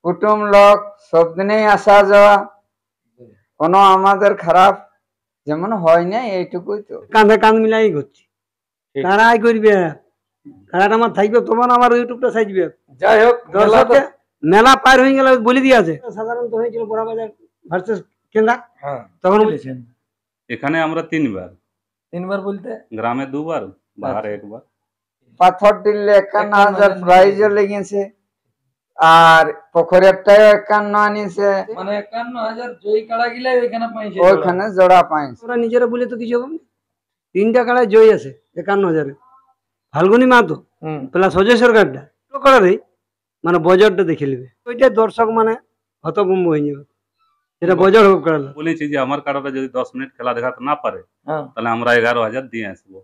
কুটুম লোক সব দিনেই আসা যাওয়া, কোনো আমাদের খারাপ যেমন হয় না, এইটুকুই তো। কাঁধে কাঁধ মিলাই করছি, তারাই করবে, খেলাটা আমার থাকবে, তোমার আমার ইউটিউবটা সাজবে। যাই হোক, দর্শককে মেলা পার হয়ে গেলে বলে দিয়েছে। সাধারণত হয়েছিল বড়বাজার ভার্সেস কেন্দ্রা, তখন বলেছেন এখানে আমরা তিনবার বলতে গ্রামে দুবার, বাহারে একবার। পাথর টিললে 51,000 প্রাইজও লেগেছে, আর পুকুরেরটাও 51 আনিছে, মানে 51,000 জয়ী কাড়া গিলা ওইখানে জোড়া পাইছে। ওরা নিজেরা বলে তো কিছু হবে না, 3টা কাড়ায় জয়ী আছে 51,000। ফাল্গুনি মাহাতো প্লাস অজয় সরকারটা কাড়ারে মানে বজরটা দেখে নেবে, ওইটা দর্শক মানে হতভম্ব হয়ে যাবে, যেটা বজর হোক কাড়া। বলেছি যে আমার কাড়াটা যদি 10 মিনিট খেলা দেখাতে না পারে তাহলে আমরা 11,000 দিয়ে আসবো।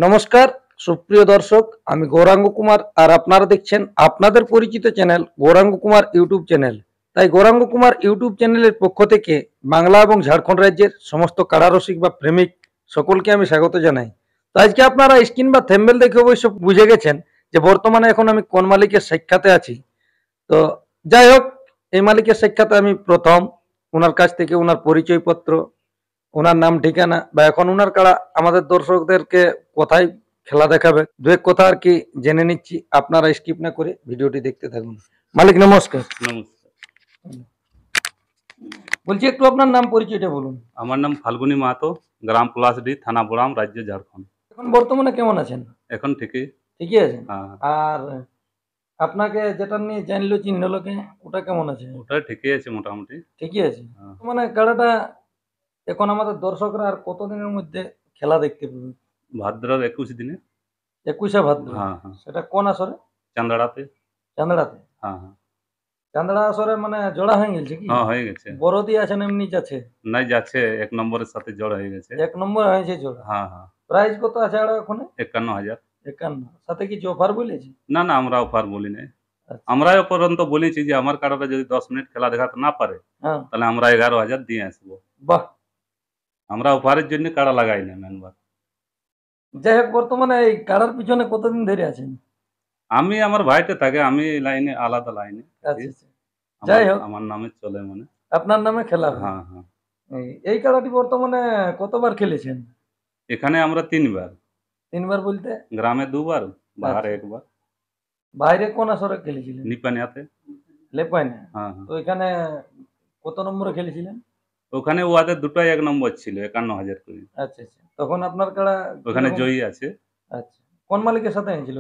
নমস্কার সুপ্রিয় দর্শক, আমি গৌরাঙ্গ কুমার, আর আপনারা দেখছেন আপনাদের পরিচিত channel Gauranga Kumar YouTube channel. তাই গৌরাঙ্গ কুমার ইউটিউব চ্যানেলের পক্ষ থেকে বাংলা এবং ঝাড়খণ্ড রাজ্যের সমস্ত কাড়ারসিক বা প্রেমিক সকলকে আমি স্বাগত জানাই। তো আজকে আপনারা স্ক্রিন বা থেম্বেল দেখে অবশ্য বুঝে গেছেন যে বর্তমানে এখন আমি কোন মালিকের সাক্ষাতে আছি। তো যাই হোক, এই মালিকের সাক্ষাতে আমি প্রথম, ওনার কাছ থেকে ওনার পরিচয়পত্র, ওনার নাম ঠিকানা বা এখন ওনার কাড়া আমাদের দর্শকদেরকে কোথায় খেলা দেখাবে দু এক কথা আর কি জেনে নিচ্ছি। আপনারা স্কিপ না করে ভিডিওটি দেখতে থাকুন। মালিক নমস্কার। নমস্কার। বলছি একটু আপনার নাম পরিচয়টা বলুন। আমার নাম ফাল্গুনি মাহাতো, গ্রাম পলাশডি, থানা বোড়াম, রাজ্য ঝাড়খণ্ড। এখন বর্তমানে কেমন আছেন? এখন ঠিকই আছেন। আর আপনাকে যেটা নিয়ে জানলো চিনলো লোকে, ওটা কেমন আছে? ওটা ঠিকই আছে, মোটামুটি ঠিকই আছে। মানে কাড়াটা এখন আমাদের দর্শকরা আর কতদিনের মধ্যে খেলা দেখতে পাবে? ভাদ্রের 21 দিনে। 21শে ভাদ্র? হ্যাঁ। সেটা কোন আসরে? চান্দড়াতে। হ্যাঁ। চান্দড়া আসরে মানে জোড়া হয়ে গেছে কি? হ্যাঁ, হয়ে গেছে। বড় দিয়ে আছেন এমনি যাচ্ছে? নাই, যাচ্ছে 1 নম্বরের সাথে জোড় হয়ে গেছে। 1 নম্বর হয়েছে জোড়া? হ্যাঁ। প্রাইস কত আছে আর ওখানে? 51,000। 51। সাথে কিছু অফার বলেছে? না, আমরা অফার বলি নাই। আমরা পর্যন্ত বলেছি যে আমার কাড়াটা যদি 10 মিনিট খেলা দেখাতে না পারে তাহলে আমরা 11,000 দিয়ে আসবো। বাহ, আমরা অফারের জন্য কাড়া লাগাই না মেনবার। যাই হোক, বর্তমানে এই কাড়ার পিছনে কতদিন ধরে আছেন? আমি আমার ভাইতে থাকে, আমি লাইনে আলাদা লাইনে। যাই হোক, আমার নামে চলে, মানে আপনার নামে খেলা। হ্যাঁ। এই খেলাটি বর্তমানে কতবার খেলেছেন? এখানে আমরা 3বার। 3বার বলতে? গ্রামে 2বার, বাহারে একবার। বাইরে কোন আসরে খেলেছিলেন? নিপানিয়াতে। লেপাইনে? হ্যাঁ। তো এখানে কত নম্বরে খেলেছিলেন? ওখানে ওদের দুটাই 1 নম্বর ছিল, 51,000 করে। আচ্ছা। তখন আপনার কাড়া ওখানে জয়ী আছে। আচ্ছা, কোন মালিকের সাথে হয়েছিল?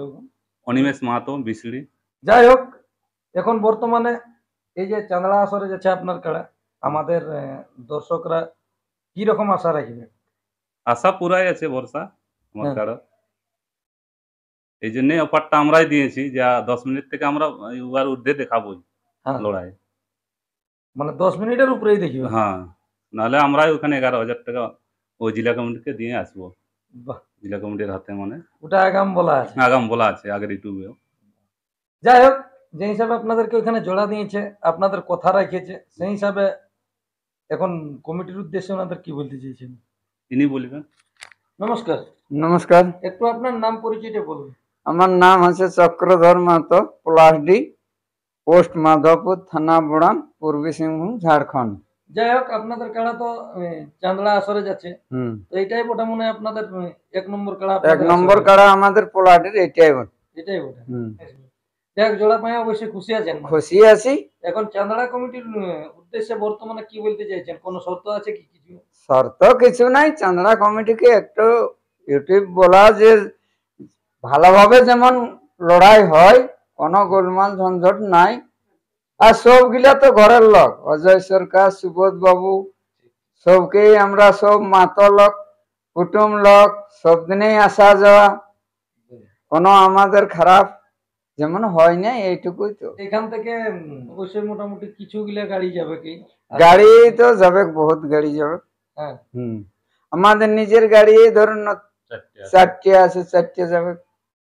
অনিমেষ মাহাতো, বিসড়ি। যাই হোক, এখন বর্তমানে এই যে চান্দড়া আসরে যাচ্ছে আপনার কাড়া, আমাদের দর্শকরা কি রকম আশা রাখবে? আশা পুরাই আছে, ভরসা আমার কাড়া। এই জন্য অফারটা আমরাই দিয়েছি যে 10 মিনিট থেকে আমরা ওর ঊর্ধ্বে দেখাবোই লড়াই। মানে 10 মিনিটের উপরেই দেখিবে? হ্যাঁ, নাহলে আমরাই ওখানে 11,000 টাকা ওই জেলা কমিটিকে দিয়ে আসবো। বাহ, জেলা কমিটির হাতে, মানে ওটা আগাম বলা আছে? আগাম বলা আছে আগের ইউটিউবেও। যাই হোক, যে হিসাবে আপনাদেরকে ওখানে জোড়া দিয়েছে, আপনাদের কথা রাখেছে, সেই হিসাবে এখন কমিটির উদ্দেশ্যে ওনাদের কি বলতে চাইছেন? তিনি বলবেন। নমস্কার। নমস্কার। একটু আপনার নাম পরিচয়টা বলুন। আমার নাম হচ্ছে চক্রধর মাহাতো, পলাশডি, পোস্ট মাধবপুর, থানা বোড়াম, পূর্বী সিংভূম, ঝাড়খণ্ড। যাই হোক, আপনাদের কাড়া তো চান্দড়া আসরে যাচ্ছে, তো এটাই বটে মনে হয় আপনাদের 1 নম্বর কাড়া? 1 নম্বর কাড়া আমাদের পলাশডির এটাই বটে। এটাই বটে। যাই হোক, জোড়া পায়ে অবশ্যই খুশি আছেন? খুশি আছি। এখন চান্দড়া কমিটির উদ্দেশ্যে বর্তমানে কি বলতে চাইছেন? কোনো শর্ত আছে কি? কিছু শর্ত কিছু নাই। চান্দড়া কমিটিকে একটু ইউটিউব বলা যে ভালোভাবে যেমন লড়াই হয়, কোনো গোলমাল ঝঞ্ঝট নাই। আর সবগুলা তো ঘরের লোক, অজয় সরকার, সুবোধ বাবু, সবকেই আমরা সব মাতো লোক, কুটুম লোক, সব দিনেই আসা যাওয়া, কোনো আমাদের খারাপ যেমন হয় না, এইটুকুই তো। এখান থেকে অবশ্যই মোটামুটি কিছু গিলা গাড়ি যাবে কি? গাড়ি তো যাবে, বহুত গাড়ি যাবে। আমাদের নিজের গাড়ি ধরুন 4টে আছে, 4টে যাবে।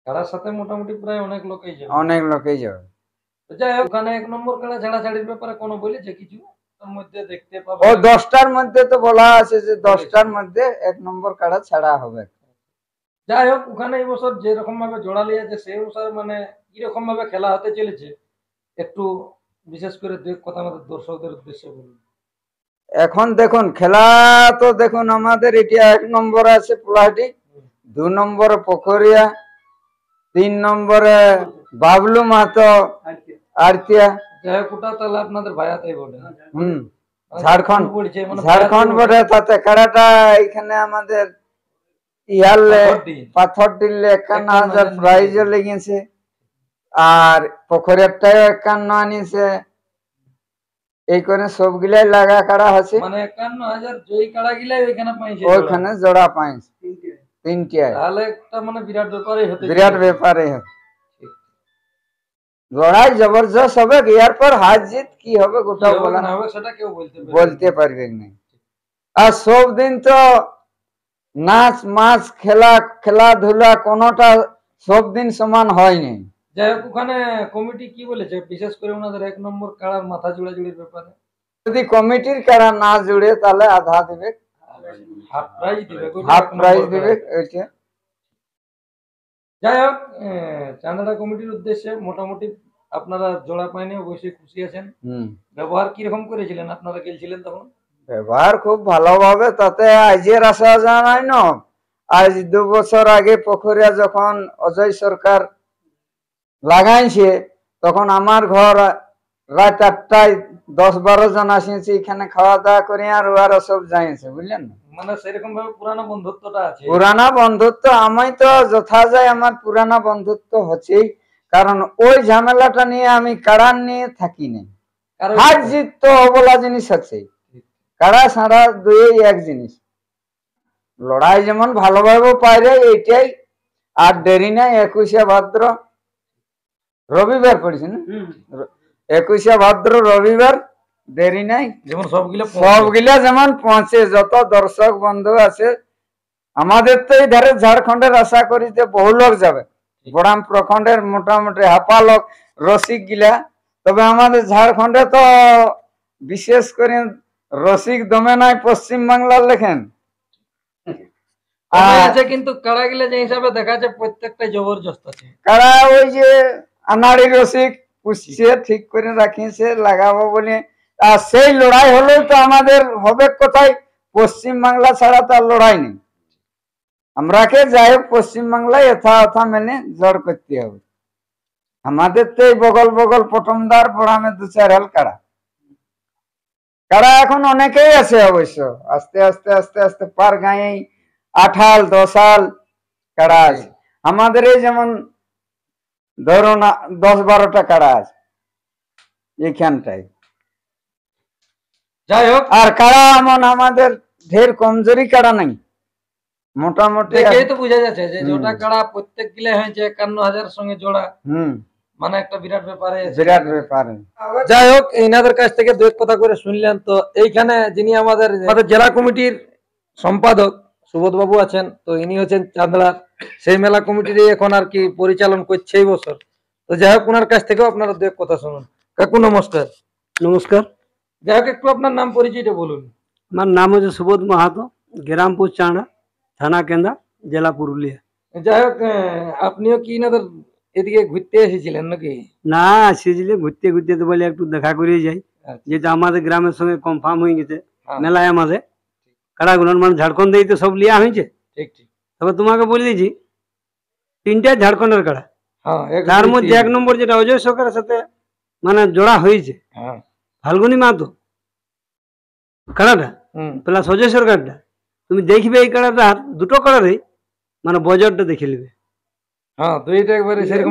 কাড়ার সাথে মোটামুটি প্রায় অনেক লোকেই যাবে। অনেক লোকেই যাবে। যাই হোক, ওখানে 1 নম্বর কাড়া ছাড়াছাড়ির ব্যাপারে কোনো বলেছে কিছু? মধ্যে দেখতে ও পাবো। 10টার মধ্যে তো বলা আছে যে 10টার মধ্যে 1 নম্বর কাড়া ছাড়া হবে। যাই হোক, ওখানে এই বছর যেরকম ভাবে জোড়া লিয়েছে সেই অনুসারে মানে কিরকম ভাবে খেলা হতে চলেছে একটু বিশেষ করে দু এক কথা আমাদের দর্শকদের উদ্দেশ্যে বলুন। এখন দেখুন খেলা তো দেখুন আমাদের এটা 1 নম্বরে আছে পোলাহাটি, 2 নম্বরে পোখরিয়া, 3 নম্বরে বাবলু মাহাতো আরতিয়া। যাই হোক, ওটা তাহলে আপনাদের ভাইয়াতেই বলে। ঝাড়খণ্ড পড়ছে মানে ঝাড়খণ্ড বটে, তাতে কাড়াটা এখানে আমাদের ইয়ারলে পাথর দিলে 51,000 প্রাইজও লেগেছে, আর পোখরিয়াটাও 51 আনিছে। এই করে সবগুলাই লাগা কাড়া আছে, মানে 51,000 জয়ী কাড়া গিলাই ওইখানে পাইছে, ওইখানে জোড়া পাইছে তিনটে। তাহলে একটা মানে বিরাট ব্যাপারই হতে বিরাট ব্যাপারে লড়াই জবরদস্ত হবে। ইয়ার পর হার জিত কি হবে গোটা বলা না হবে সেটা কেউ বলতে পারবে না। আর সব দিন তো নাচ মাছ খেলাধুলা কোনোটা সব দিন সমান হয়নি। যাই হোক, ওখানে কমিটি কি বলেছে বিশেষ করে ওনাদের 1 নম্বর কাড়ার মাথা জোড়াজুড়ির ব্যাপারে? যদি কমিটির কারা না জুড়ে তাহলে আধা দিবে, হাফ প্রাইজ দিবে। হাফ প্রাইজ দিবে ওইটা। যাই হোক, চান্দড়া কমিটির উদ্দেশ্যে মোটামুটি আপনারা জোড়া পাইনি, অবশ্যই খুশি আছেন। ব্যবহার কিরকম করেছিলেন আপনারা গেছিলেন তখন? ব্যবহার খুব ভালোভাবে, তাতে আজের আসা যায় নাই না। আজ 2 বছর আগে পোখরিয়া যখন অজয় সরকার লাগাইছে তখন আমার ঘর রাত 8টায় 10-12 জন আসিয়েছে, এখানে খাওয়া দাওয়া করে আর ওরা সব যাইছে, বুঝলেন না। মানে সেরকম ভাবে পুরানো বন্ধুত্বটা আছে। পুরানা বন্ধুত্ব আমি তো যথা যায় আমার পুরানা বন্ধুত্ব হচ্ছেই, কারণ ওই ঝামেলাটা নিয়ে আমি কাড়া নিয়ে থাকি না। হার জিত তো অবলা জিনিস আছে, কাড়া সাড়া দুই এক জিনিস। লড়াই যেমন ভালোভাবে পাইরে এইটাই। আর দেরি নাই, 21শে ভাদ্র রবিবার পড়েছে না, 21শে ভাদ্র রবিবার, দেরি নাই। যেমন সবগুলা যেমন পৌঁছে, যত দর্শক বন্ধু আছে আমাদের তো এই ধারে ঝাড়খণ্ডের আশা করি যে বহু লোক যাবে, বড়াম প্রখণ্ডের মোটামুটি হাফা লোক রসিক গিলা। তবে আমাদের ঝাড়খণ্ডে তো বিশেষ করে রসিক দমে নাই পশ্চিম বাংলার লেখেন। কিন্তু কাড়া গিলা যে হিসাবে দেখা যায় প্রত্যেকটা জবরদস্ত আছে। কাড়া ওই যে আনাড়ি রসিক পুষছে, ঠিক করে রাখিছে লাগাবো বলে। আর সেই লড়াই হলেও তো আমাদের হবে কোথায়, পশ্চিম বাংলা ছাড়া তো আর লড়াই নেই। আমরাকে যাই হোক পশ্চিম বাংলায় যথা মেনে জড় করতে হবে। আমাদের তো এই বগল পটমদার পড়ামে 2-4 হাল কাড়া এখন অনেকেই আছে অবশ্য। আস্তে আস্তে আস্তে আস্তে পার গায়ে 8 হাল 10 হাল কাড়া আছে আমাদের। এই যেমন ধরো না 10-12টা কাড়া আছে এইখানটায়। যাই হোক, আর কাড়া এমন আমাদের ঢের কমজোরি কাড়া নাই, মোটামুটি দেখেই তো বোঝা যাচ্ছে যে জোড়া কাড়া প্রত্যেক গিলা হয়েছে 51,000 সঙ্গে জোড়া, মানে একটা বিরাট ব্যাপারে বিরাট ব্যাপার। যাই হোক, এনাদের কাছ থেকে 2 কথা করে শুনলেন। তো এইখানে যিনি আমাদের জেলা কমিটির সম্পাদক সুবোধ বাবু আছেন, তো ইনি হচ্ছেন চান্দড়ার সেই মেলা কমিটির এখন আর কি পরিচালন করছে এই বছর। তো যাই হোক, ওনার কাছ থেকেও আপনারা 2 কথা শুনুন। কাকু নমস্কার। নমস্কার। যাই হোক, একটু আপনার নাম পরিচয়টা বলুন। আমার নাম হচ্ছে সুবোধ মাহাতো, গ্রামপুর চাঁড়া, থানা কেন্দা, জেলা পুরুলিয়া। যাই হোক, আপনিও কি এনাদের এদিকে ঘুরতে এসেছিলেন নাকি? না, আসছিলাম ঘুরতে ঘুরতে তো বলে একটু দেখা করে যাই, যেটা আমাদের গ্রামের সঙ্গে কনফার্ম হয়ে গেছে মেলায় আমাদের কাড়াগুলোর মানে ঝাড়খণ্ড দিয়ে তো সব লিয়া হয়েছে। ঠিক ঠিক। তবে তোমাকে বলে দিয়েছি 3টা ঝাড়খণ্ডের কাড়া, তার মধ্যে 1 নম্বর যেটা অজয় সরকারের সাথে মানে জোড়া হয়েছে ফাল্গুনি মাহাতো কাড়াটা প্লাস অজয় সরকারটা, তুমি দেখবে এই কাড়াটার 2টো কাড়ারই মানে বজরটা দেখে নেবে।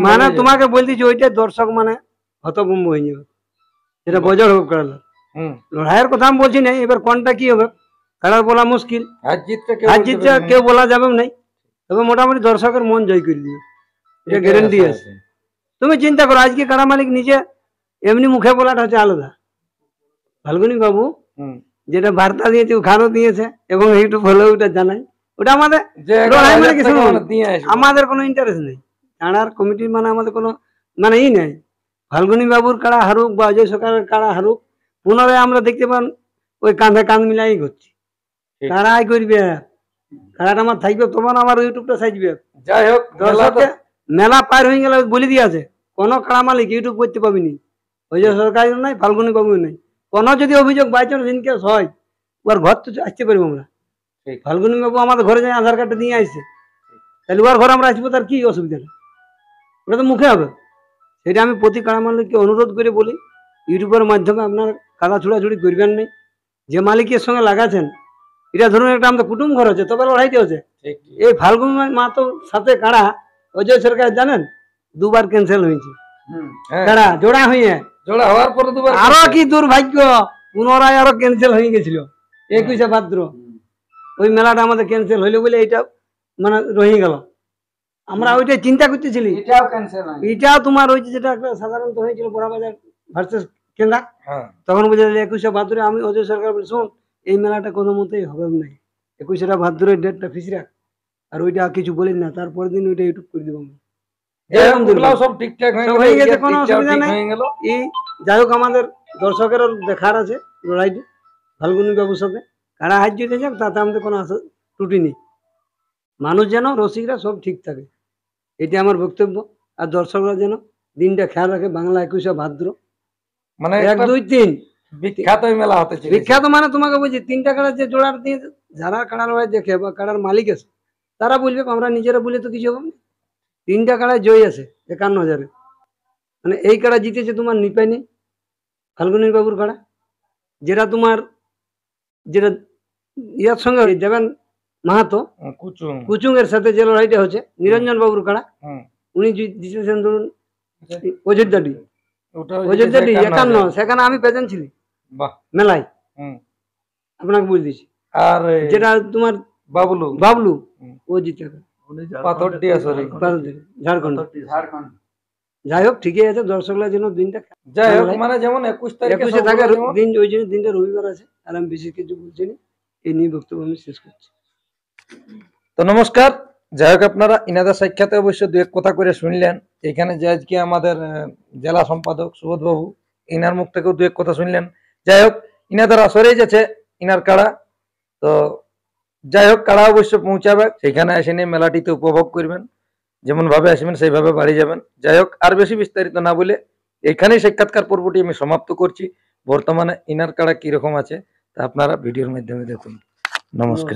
মানে তোমাকে বলতেছি ওইটা দর্শক মানে হতভম্ব হয়ে যাবে, যেটা বজর হোক কাড়া। লড়াইয়ের কথা আমি বলছি না, এবার কোনটা কি হবে কাড়ার বলা মুশকিল, হার জিতটা কেউ বলা যাবে নাই। তবে মোটামুটি দর্শকের মন জয় করে দিবে, এটা গ্যারেন্টি আছে। তুমি চিন্তা করো, আজকে কাড়া মালিক নিজে এমনি মুখে বলাটা হচ্ছে আলাদা। ফাল্গুনি বাবু যেটা বার্তা দিয়েছে ওখানেও দিয়েছে এবং ইউটিউব হলেও ওটা জানাই, ওটা আমাদের আমাদের কোনো ইন্টারেস্ট নেই। কাড়ার কমিটির মানে আমাদের কোনো মানে নেই। ফাল্গুনি বাবুর কাড়া হারুক বা অজয় সরকারের কাড়া হারুক, পুনরায় আমরা দেখতে পান ওই কাঁধে কাঁধ মিলাই করছি। ঠিক। কারাই করবে, কারাটা আমার থাকবে তখন আমার ইউটিউবটা সাজবে। যাই হোক দর্শককে মেলা পার হয়ে গেলে বলে দিয়েছে কোনো কারা মালিক ইউটিউব করতে পাবিনি, ওই যে সরকারি নাই, ফাল্গুনি বাবু নাই। কোনো যদি অভিযোগ বাইচান্স ইনকেস হয়, ওর ঘর তো আসতে পারবো আমরা। ঠিক। ফাল্গুনি বাবু আমাদের ঘরে যাই আধার কার্ডটা নিয়ে আসছে, তাহলে ওর ঘরে আমরা আসবো, তার কি অসুবিধা নেই, ওটা তো মুখে হবে। সেটা আমি প্রতি কারা মালিককে অনুরোধ করে বলি, ইউটিউবের মাধ্যমে আপনার কাদা ছুড়াছুড়ি করবেন নাই। যে মালিকের সঙ্গে লাগাচ্ছেন, এটা ধরুন একটা আমাদের কুটুম ঘর হচ্ছে, তবে লড়াইতে হচ্ছে। ঠিক। এই ফাল্গুন মাহাতোর সাথে কাড়া অজয় সরকার জানেন 2 বার ক্যান্সেল হয়েছে। হ্যাঁ, কাড়া জোড়া হয়ে জোড়া হওয়ার পরে দুবার আরো কি দুর্ভাগ্য, পুনরায় আরো ক্যান্সেল হয়ে গেছিল 21শে ভাদ্র। ওই মেলাটা আমাদের ক্যান্সেল হইলো বলে এটা মানে রয়ে গেল। আমরা ওইটাই চিন্তা করতেছিলি, এটাও ক্যান্সেল হয়। এটাও তোমার ওই যে যেটা একটা সাধারণত হয়েছিল বড়াবাজার ভার্সেস কেন্দ্রা, হ্যাঁ, তখন বুঝে 21শে ভাদ্রে আমি অজয় সরকার বলি, শোন এই মেলাটা কোনো মতেই হবে না, 21শে ভাদ্রের ডেটটা ফিক্স রাখ, আর ওইটা কিছু বলেন না, তারপরের দিন ওইটা ইউটিউব করে দেবো আমি। যাই হোক, ওগুলাও সব ঠিকঠাক হয়ে সব গেল, হয়ে গেছে, ইয়ে কোনো ঠিকঠাক অসুবিধা ঠিক নেই। হয়ে গেল। এই যাই হোক, আমাদের দর্শকেরও দেখার আছে লড়াইটি ফাল্গুনি বাবুর সাথে, কারা হাত জিতে যাক, তাতে আমাদের কোনো ত্রুটি নেই। মানুষ যেন, রসিকরা সব ঠিক থাকে, এটি আমার বক্তব্য। আর দর্শকরা যেন দিনটা খেয়াল রাখে, বাংলা 21শে ভাদ্র মানে 1, 2, 3 বিখ্যাত এই মেলা হতে চলেছে। বিখ্যাত। মানে তোমাকে বলছি 3টা কাড়ার যে জোড়ার দিয়ে যারা কাড়া লড়াই দেখে বা কাড়ার মালিক আছে, তারা বলবে, আমরা নিজেরা বলে তো কিছু হবে না। 3টা কাড়ায় জয় আছে 51,000। মানে এই কাড়া জিতেছে তোমার নিপাইনি ফাল্গুনি বাবুর কাড়া, যেটা তোমার যেটা ইয়ার সঙ্গে দেবেন মাহাতো কুচুং। কুচুং এর সাথে যে লড়াইটা হচ্ছে নিরঞ্জন বাবুর কাড়া, হুম, উনি জিতেছেন ধরুন অযোধ্যাটি, ওটা অযোধ্যাটি 51, সেখানে আমি প্রেজেন্ট ছিলি বাহ। মেলায়, হুম। আপনাকে বুঝ দিচ্ছি। আর যেটা তোমার বাবলু বাবলু, হুম। ও জিতে পাথরটিয়া, সরি ঝাড়খণ্ড। ঝাড়খণ্ড। যাই হোক, ঠিকই আছে, দর্শকরা যেন দিনটা যাই হোক, মানে যেমন 21 তারিখে 21শে সব থাকে হলো যেমন। দিন, ওই জন্য দিনটা রবিবার আছে। আর আমি বেশি কিছু বলছি না, এই নিয়ে বক্তব্য আমি শেষ করছি। তো নমস্কার। যাই হোক, আপনারা ইনাদের সাক্ষাতে অবশ্য 2-1 কথা করে শুনলেন। এখানে যে আজকে আমাদের জেলা সম্পাদক সুবোধ বাবু, ইনার মুখ থেকেও 2-1 কথা শুনলেন। যাই হোক, ইনাদের আসরেই যাচ্ছে ইনার কাড়া। তো যাই হোক, কাড়া অবশ্য পৌঁছাবে, সেখানে এসে নিয়ে মেলাটিতে উপভোগ করবেন, যেমন ভাবে আসবেন সেইভাবে বাড়ি যাবেন। যাই হোক, আর বেশি বিস্তারিত না বলে এখানেই সাক্ষাৎকার পর্বটি আমি সমাপ্ত করছি। বর্তমানে ইনার কাড়া কিরকম আছে তা আপনারা ভিডিওর মাধ্যমে দেখুন। নমস্কার।